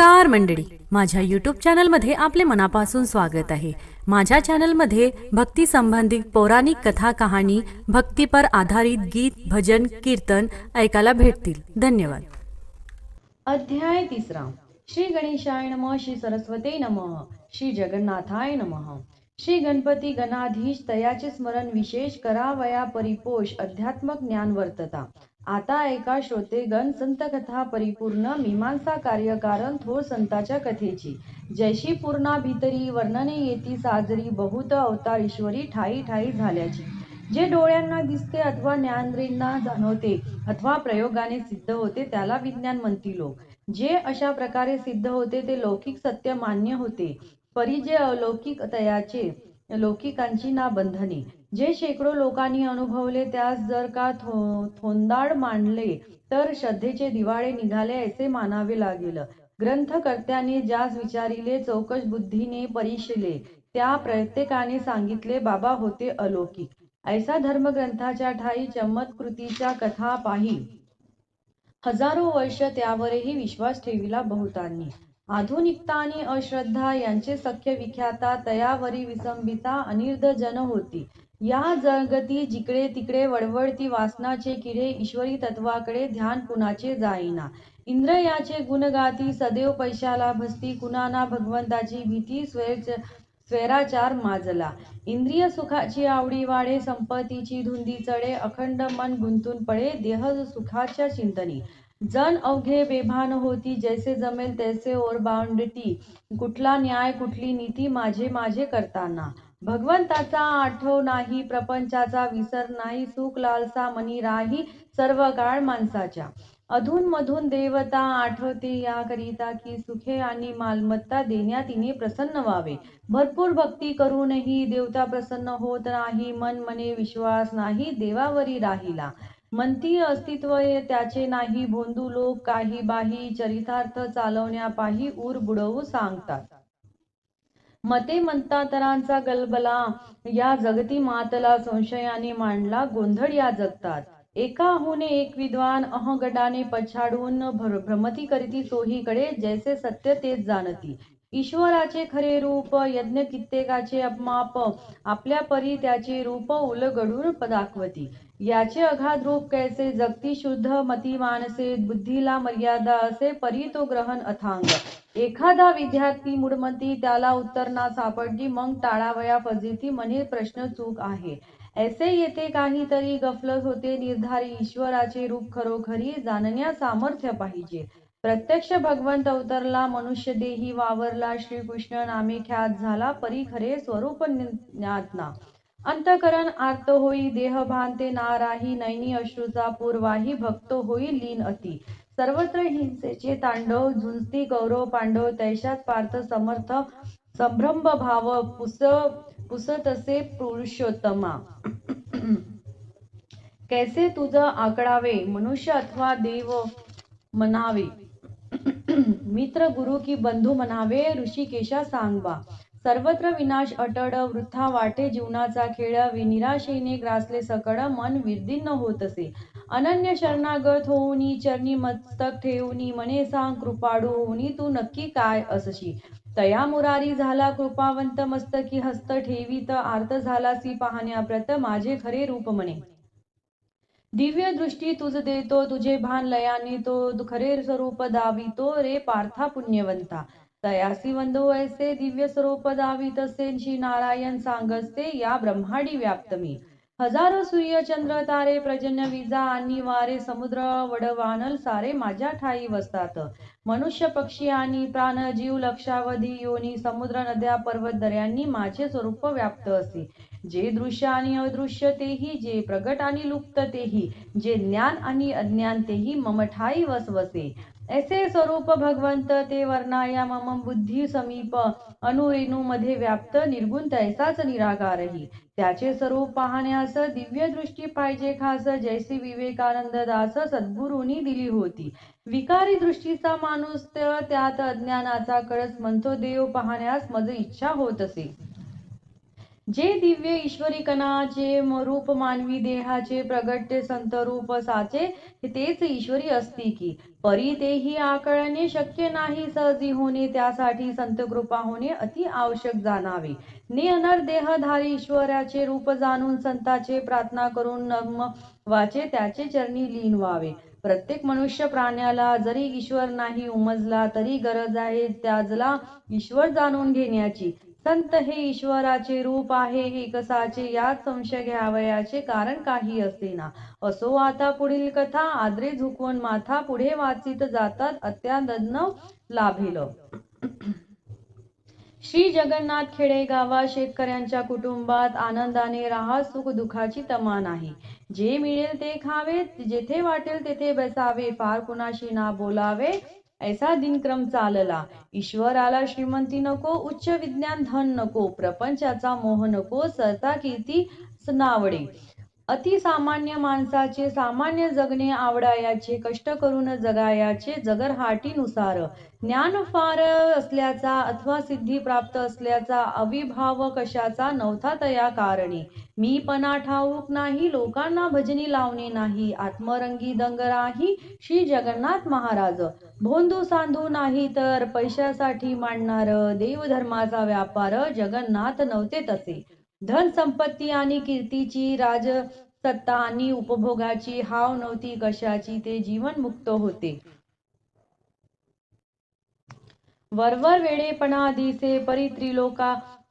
नमस्कार मंडळी, माझ्या यूट्यूब चॅनलमध्ये आपले मनापासून स्वागत आहे। माझ्या चॅनलमध्ये भक्ती संबंधित पौराणिक कथा, कहाणी, भक्तीपर आधारित गीत, भजन, कीर्तन ऐकायला भेटतील। धन्यवाद। अध्याय 3। श्री गणेशाय नमः, श्री सरस्वती नमः, श्री जगन्नाथाय नमः। श्री गणपती गणाधीश तयाचे स्मरण विशेष करावया परिपोष अध्यात्मक ज्ञान वर्तता। आता ऐका श्रोतेगण संत कथा परिपूर्ण मीमांसा कार्यकारण थोर संताच्या कथेची। जैशी पूर्णा भीतरी वर्णने येती साजरी बहुत अवतार ईश्वरी ठाई ठाई झाल्याची। जे डोळ्यांना दिसते अथवा ज्ञानेंद्रियांना जाणवते अथवा प्रयोगाने सिद्ध होते त्याला विज्ञान म्हणती लोक। जे अशा प्रकारे सिद्ध होते ते लौकिक सत्य मान्य होते, परी जे अलौकिक तयाचे लौकिकांची ना बंधने। जे शेकडो लोकांनी अनुभवले त्यास जर का थोंदाड मांडले तर श्रद्धेचे दिवाळे निघाले असे मानावे लागेल। ग्रंथकर्त्याने ज्यास विचारिले चौकश बुद्धीने परीक्षिले त्या प्रत्येकाने सांगितले बाबा होते अलौकिक। ऐसा धर्मग्रंथाच्या ठाई चमत्कृतीच्या कथा पाही हजारो वर्ष त्यावरही विश्वास ठेविला बहुतांनी। आधुनिकता आणि अश्रद्धा यांचे सख्य विख्याता तयावरी विसंबिता अनिर्ध जन होती। या जगती जिकडे तिकडे वळवळती वासनाचे किडे, ईश्वरी तत्वाकडे ध्यान कुणाचे जाईना। इंद्र याचे गुण गाती सदैव पैशाला भसती, कुणाना भगवंताची भीती स्वैराचार माजला। इंद्रिय सुखाची आवडी वाढे, संपत्तीची धुंदी चढे, अखंड मन गुंतून पडे देह सुखाच्या चिंतनी। जण अवघे बेभान होती, जैसे जमेल तैसे ओरबांडती, कुठला न्याय कुठली नीती माझे माझे करताना। भगवंताचा आठव नाही, प्रपंचाचा विसर नाही, सुख लालसा मनी राही सर्व काळ माणसाच्या। अधून मधून देवता आठवते याकरिता की सुखे आणि मालमत्ता देण्या तिने प्रसन्न व्हावे। भरपूर भक्ती करूनही देवता प्रसन्न होत नाही, मन मने विश्वास नाही देवावरी राहिला। म्हणती अस्तित्व त्याचे नाही, भोंदू लोक काही बाही, चरितार्थ चालवण्यापाही ऊर बुडवू सांगतात। मते मंतांतरांचा गलबला या जगती मातला, संशयाने मांडला गोंधळ या जगतात। एकाहून एक विद्वान अहगडाने पछाडून भ्रमती करीती चोहीकडे, जैसे सत्य तेच जाणती। ईश्वराचे खरे रूप यज्ञ कित्येकाचे अपमाप, आपल्या परी त्याचे रूप उलगडून दाखवती। याचे अगाध रूप कैसे जगती शुद्ध मती मानसे, बुद्धीला मर्यादा असे परी तो ग्रहण अथांग। एखादा विद्यार्थी मूढमती त्याला उत्तर ना सापडली, मग टाळावया फजिती म्हणे प्रश्न चूक आहे। ऐसे येथे काहीतरी गफलत होते निर्धारी, ईश्वराचे रूप खरोखरी जाणण्या सामर्थ्य पाहिजे। प्रत्यक्ष भगवंत अवतरला मनुष्य देही वावरला, श्रीकृष्ण नामे ख्यात झाला परी खरे स्वरूप ज्ञातना। अंतःकरण आर्त होई देह भान ते ना राही, नयनी अश्रूचा पूर वाही भक्त होई लीन अति। सर्वत्र हिंसेचे तांडव झुंजती कौरव पांडव, तैशात पार्थ समर्थ संभ्रम भाव पुसतसे पुरुषोत्तमा। कैसे तुझ आकडावे मनुष्य अथवा देव म्हणावे, मित्र गुरु की बंधू म्हणावे ऋषिकेशा सांगवा। सर्वत्र विनाश अटळ वृथा वाटे जीवनाचा खेळ, निराशेने ग्रासले सकळ मन विदीर्ण होतसे। अनन्य शरणागत होऊनी चरणी मस्तक ठेवूनी, म्हणे सांग कृपाळू होऊनी तू नक्की काय असशी। तया मुरारी झाला कृपावंत, मस्तकी हस्त ठेवीत आर्त झालासी पाहण्याप्रत माझे खरे रूप म्हणे। दिव्य दृष्टी तुझ देतो तुझे भान लयाने तो, खरे स्वरूप दावितो रे पार्था पुण्यवंता। तयासी वंदो ऐसे दिव्य स्वरूप दावितसे, श्री नारायण सांगस्ते या ब्रह्मांडी व्याप्त मी। हजारो सूर्य चंद्र तारे पर्जन्य विजा आणि वारे, समुद्र वडवानल सारे माझ्या ठाई वसतात। मनुष्य पक्षी आणि प्राण जीव लक्षावधी योनी, समुद्र नद्या पर्वत दऱ्यांनी माझे स्वरूप व्याप्त असे। जे दृश्य आणि अदृश्य तेही, जे प्रगट आणि लुप्त तेही, जे ज्ञान आणि अज्ञान तेही मम ठाई वसवसे। ऐसे स्वरूप भगवंत ते वर्णाया मम बुद्धी समीप, अणुरेणू मध्ये व्याप्त निर्गुण तैसाच निराकारही। त्याचे स्वरूप पाहण्यास दिव्य दृष्टी पाहिजे खास, जैसी विवेकानंद दास सद्गुरूंनी दिली होती। विकारी दृष्टीचा माणूस त्यात अज्ञानाचा कळस म्हणतो, देव पाहण्यास मज इच्छा होत असे। जे दिव्य ईश्वरी कणाचे रूप मानवी देहाचे प्रगट्य संत रूप साचे तेच ईश्वरी असती की. परी तेही आकळणे शक्य नाही सहजी होणे, त्यासाठी संत कृपा होणे अति आवश्यक जाणावे. ने अनर्देहधारी ईश्वराचे रूप जाणून संताचे प्रार्थना करून नमवाचे, त्याचे चरणी लीन व्हावे. प्रत्येक मनुष्य प्राण्याला जरी ईश्वर नाही उमजला तरी गरज आहे त्याजला ईश्वर जाणून घेण्याची. संत हे ईश्वराचे रूप आहे एकसाचे, यात संशय घ्यावयाचे कारण काही असेना. असो आता पुढील कथा, आदरे झुकवून माथा पुढे वाचित जातात अत्यानंद लाभेल. श्री जगन्नाथ खेडेगावात शेतकऱ्यांच्या कुटुंबात आनंदाने राहा, सुख दुःखाची तमा नाही. जे मिळेल ते खावे, जेथे वाटेल तेथे बसावे, फार कुणाशी ना बोलावे, ऐसा दिनक्रम चालला. ईश्वराला श्रीमंती नको, उच्च विज्ञान धन नको, प्रपंचाचा मोह नको, सरता कीर्ती नावडे. अति सामान्य माणसाचे सामान्य जगणे आवडायाचे, कष्ट करून जगायाचे जगरहाटीनुसार. ज्ञान फार असल्याचा अथवा सिद्धी प्राप्त असल्याचा अविभाव कशाचा नव्हता तया कारणे. मीपणा ठाऊक नाही, लोकांना भजनी लावणे नाही, आत्मरंगी दंग राही श्री जगन्नाथ महाराज. भोंदू सांधू नाही तर पैशासाठी मांडणार, देवधर्माचा व्यापार जगन्नाथ नव्हते तसे. धन संपत्ती आणि कीर्तीची, राजसत्ता आणि उपभोगाची हाव नव्हती कशाची, ते जीवन मुक्त होते. वरवर वेडेपणा दिसे, परी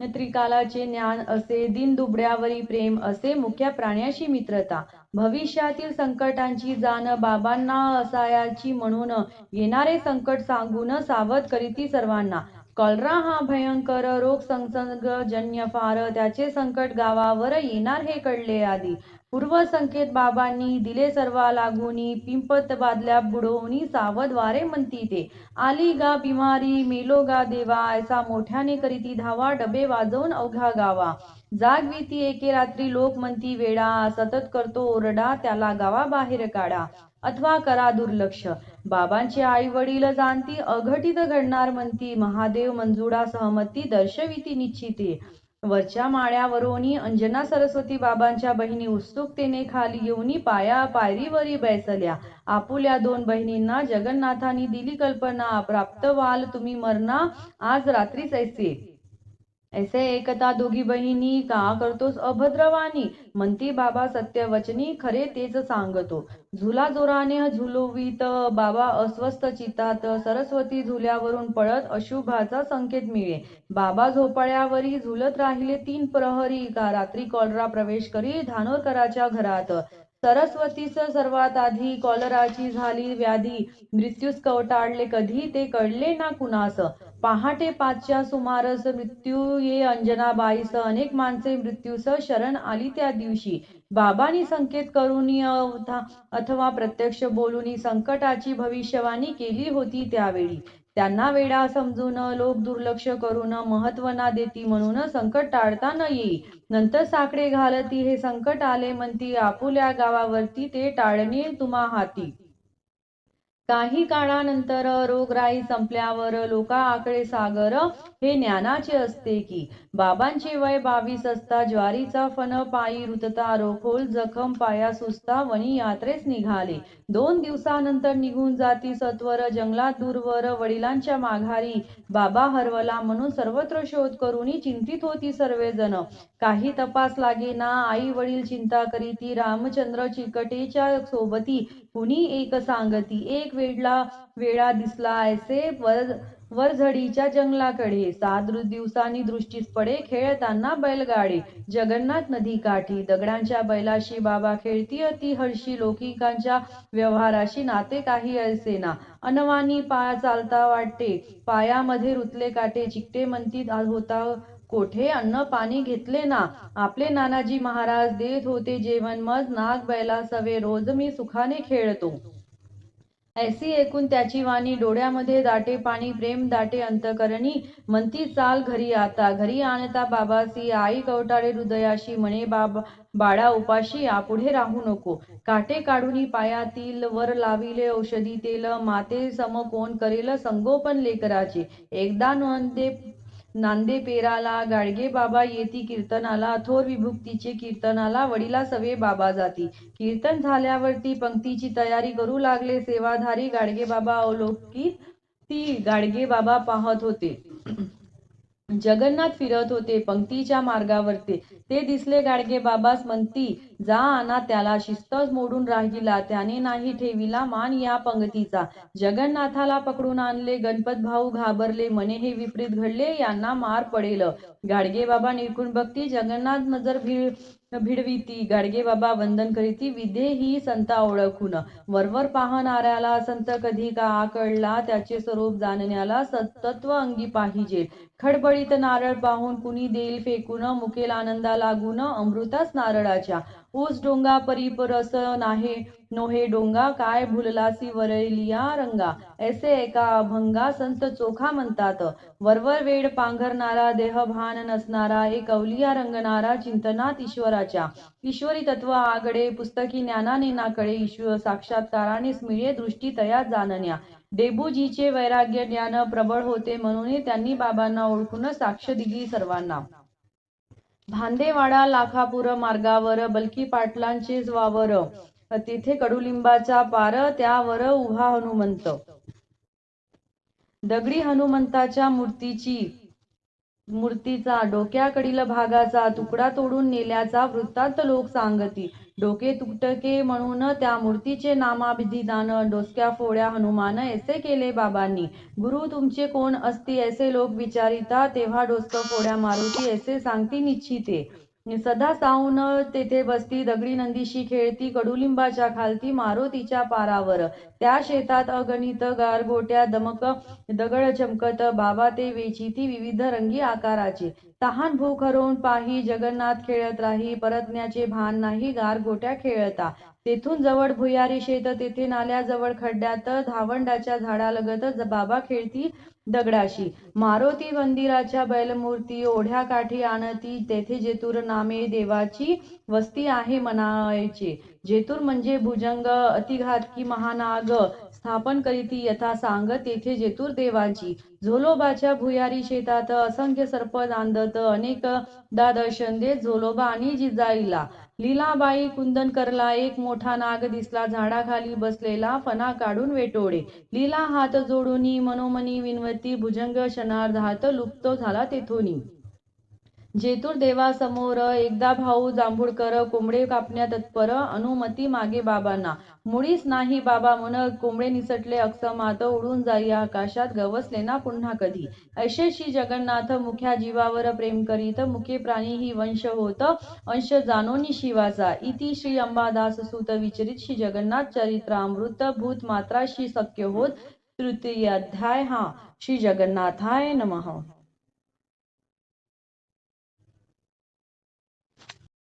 त्रिकालाचे ज्ञान असे, दीनदुबळ्यावरी प्रेम असे, मुक्या प्राण्याशी मित्रता. भविष्यातील संकटांची जाण बाबांना असायाची म्हणून येणारे संकट सांगून सावध करीती सर्वांना. कॉलरा हा भयंकर रोग संसर्गजन्य फार, त्याचे संकट गावावर येणार हे कळले आधी. पूर्व संकेत बाबांनी दिले सर्वा लागूनी, पिंपत बादल्या बुडवूनी सावध वारे म्हणती ते. आली गा बिमारी, मेलो गा देवा, ऐसा मोठ्याने करीती धावा, डबे वाजवून अवघा गावा. जागविती एके रात्री लोक म्हणती वेडा, सतत करतो ओरडा, त्याला गावाबाहेर काढा अथवा करा दुर्लक्ष. बाबांचे आई वडील जाणती अघटित घडणार म्हणती, महादेव मंजुळा सहमती दर्शविती निश्चिते. वरच्या माळ्यावरोनी अंजना सरस्वती बाबांच्या बहिणी उत्सुकतेने खाली येऊनी पायरीवरी बैसल्या. आपुल्या दोन बहिणींना जगन्नाथांनी दिली कल्पना, प्राप्त व्हाल तुम्ही मरणा आज रात्रीच ऐसे एकता दोघी बहिणी, का करतोस अभद्रवाणी, म्हणती बाबा सत्यवचनी, खरे तेच सांगतो. झुला जोराने झुलवीत बाबा अस्वस्थ चित्तात, सरस्वती झुल्यावरून पळत अशुभाचा संकेत मिळे. बाबा झोपाळ्यावरी झुलत राहिले 3 प्रहरी, का रात्री कॉलरा प्रवेश करी धानोरकराच्या घरात. सरस्वतीस सर्वात आधी कॉलराची झाली व्याधी, मृत्यूस कवटाळले कधी ते कळले ना कुणास. पहाटे 5च्या सुमारास मृत्यू ये अंजनाबाईस, अनेक माणसे मृत्यूस शरण आली त्या दिवशी. बाबांनी संकेत करूनी अथवा प्रत्यक्ष बोलूनी संकटाची भविष्यवाणी केली होती त्यावेळी. त्यांना वेडा समजून लोक दुर्लक्ष करून महत्व ना देती म्हणून संकट टाळता न येई. नंतर साकडे घालती हे संकट आले म्हणती, आपुल्या गावावरती ते टाळणे तुम्हा हाती. काही काळानंतर रोगराई संपल्यावर लोका आकडे सागर हे ज्ञानाचे असते की. बाबांचे वय 22 असता ज्वारीचा फण पायी रुतता, रोखोल जखम पाया सुचता वनी यात्रेस निघाले. 2 दिवसानंतर निघून जाती सत्वर जंगलात दूरवर वडिलांच्या माघारी. बाबा हरवला म्हणून सर्वत्र शोध करूनी चिंतित होती सर्वजण. काही तपास लागेना, आई वडील चिंता करीती, रामचंद्र चिकटेच्या सोबती, कुणी एक सांगती. एक वेळा दिसला ऐसे वरझडीच्या जंगलाकडे. 7 दिवसांनी दृष्टीस पडे खेळताना बैलगाडे. जगन्नाथ नदी काठी दगडांच्या बैलाशी बाबा खेळती अति हर्षी. लौकिकांच्या व्यवहाराशी नाते काही असेना. अनवाणी पाय चालता वाटते, पायामध्ये रुतले काटे, चिकटे म्हणती होता कोठे अन्न पाणी घेतले ना. आपले नानाजी महाराज देत होते जेवण, मज नाग बैला सवे, रोज मी सुखाने खेळतो. ऐसी ऐकून त्याची वाणी, डोळ्यामध्ये दाटे पाणी, प्रेम दाटे अंतकरणी, म्हणती चाल घरी आता. घरी आणता बाबासी आई कवटाळे हृदयाशी, म्हणे बाळा उपाशी यापुढे राहू नको. काटे काढूनी पायातील, वर लाविले औषधी तेल, माते सम कोण करेल संगोपन लेकराचे. एकदा नोंदे नांदे पेराला, गाडगे बाबा येती कीर्तनाला, थोर विभुक्तीचे कीर्तनाला, वडिला सवे बाबा जाती. कीर्तन झाल्यावरती पंक्तीची तयारी करू लागले सेवाधारी गाडगे बाबा. अवलोकित ती गाडगे बाबा पाहत होते. जगन्नाथ फिरत होते पंक्तीच्या मार्गावरती. ते दिसले गाडगे बाबास म्हणती, जा आणा त्याला, शिस्तच मोडून राहिला, त्याने नाही ठेविला मान या पंगतीचा. जगन्नाथाला पकडून आणले. गणपत भाऊ घाबरले, म्हणे हे विपरीत घडले, यांना मार पडेल. गाडगे बाबा निरखून बघती, जगन्नाथ नजर भिडविती. गाडगे बाबा वंदन करीती, विधे ही संता ओळखून. वरवर पाहणाऱ्याला संत कधी का आकळला, त्याचे स्वरूप जाणण्याला तत्व अंगी पाहिजे. खडबडीत नारळ पाहून कुणी देईल फेकून, मुकेल आनंदा लागून अमृतास नारळाच्या. ऊस डोंगा परीपरस नाहे नोहे डोंगा, काय भुललासी वरलिया रंगा. ऐसे एका अभंगा संत चोखा म्हणतात. वरवर वेड पांघरणारा, देहभान नसणारा, एक अवलिया रंगणारा चिंतनात ईश्वराच्या. ईश्वरी तत्व आगडे, पुस्तकी ज्ञानाने नाकळे, ईश्वर साक्षात्काराने मिळे दृष्टी तया जाणण्या. डेबूजीचे वैराग्य ज्ञान प्रबळ होते, म्हणून त्यांनी बाबांना ओळखून साक्ष दिली सर्वांना. भांदेवाडा लाखापूर मार्गावर बलकी पाटलांचेच वावर, तेथे कडुलिंबाचा पार, त्यावर उभा हनुमंत. दगडी हनुमंताच्या मूर्तीचा डोक्याकडील भागाचा तुकडा तोडून नेल्याचा वृत्तांत लोक सांगती. डोके तुटके म्हणून त्या मूर्तीचे नामाभिधान, डोसक्या फोड्या हनुमान ऐसे केले बाबांनी. गुरु तुमचे कोण असती ऐसे लोक विचारिता, तेव्हा डोसक फोड्या मारुती ऐसे सांगती निश्चिते. सदा सावून तेथे बसती, दगडी नंदीशी खेळती, कडुलिंबाच्या खालती मारुतीच्या पारावर. त्या शेतात अगणित गारगोट्या दमक दगड चमकत, बाबा ते वेचीती विविध रंगी आकाराचे. तहान भूक हरवून पाही, जगन्नाथ खेळत राही, परतण्याचे भान नाही गारगोट्या खेळता. तेथून जवळ भुयारी शेत, तेथे नाल्याजवळ खड्ड्यात, धावंडाच्या झाडालगत बाबा खेळती दगडाशी. मारुती मंदिराच्या बैलमूर्ती ओढ्याकाठी आणती, तेथे जेतूर नामे देवाची वस्ती आहे म्हणायचे. जेतूर म्हणजे भुजंग, अतिघातकी महानाग स्थापन करीती यथा सांग, तेथे जेतूर देवाची. झोलोबाच्या भुयारी शेतात असंख्य सर्प नांदत, अनेकदा दर्शन देत झोलोबा आणि जिजाईला. लीलाबाई कुंदनकरला एक मोठा नाग दिसला, झाडाखाली बसलेला, फणा काढून वेटोळे. लीला हात जोडूनी मनोमनी विनवती, भुजंग क्षणार्धात लुप्त झाला तेथोनी. जेतूर देवासमोर एकदा भाऊ जांभूळकर कोंबडे कापण्या तत्पर, अनुमती मागे बाबांना. मुळीच नाही बाबा म्हण, कोंबडे निसटले अकस्मात, उडून जाई आकाशात, गवसले ना पुन्हा कधी. ऐसे श्री जगन्नाथ मुख्या जीवावर प्रेम करीत, मुखे प्राणी ही वंश होत, अंश जाणोनी शिवाचा. इति श्री अंबादास सूत विचरित श्री जगन्नाथ चरित्रामृत, भूत मात्राशी शक्य होत तृतीय अध्याय. श्री जगन्नाथाय नमः.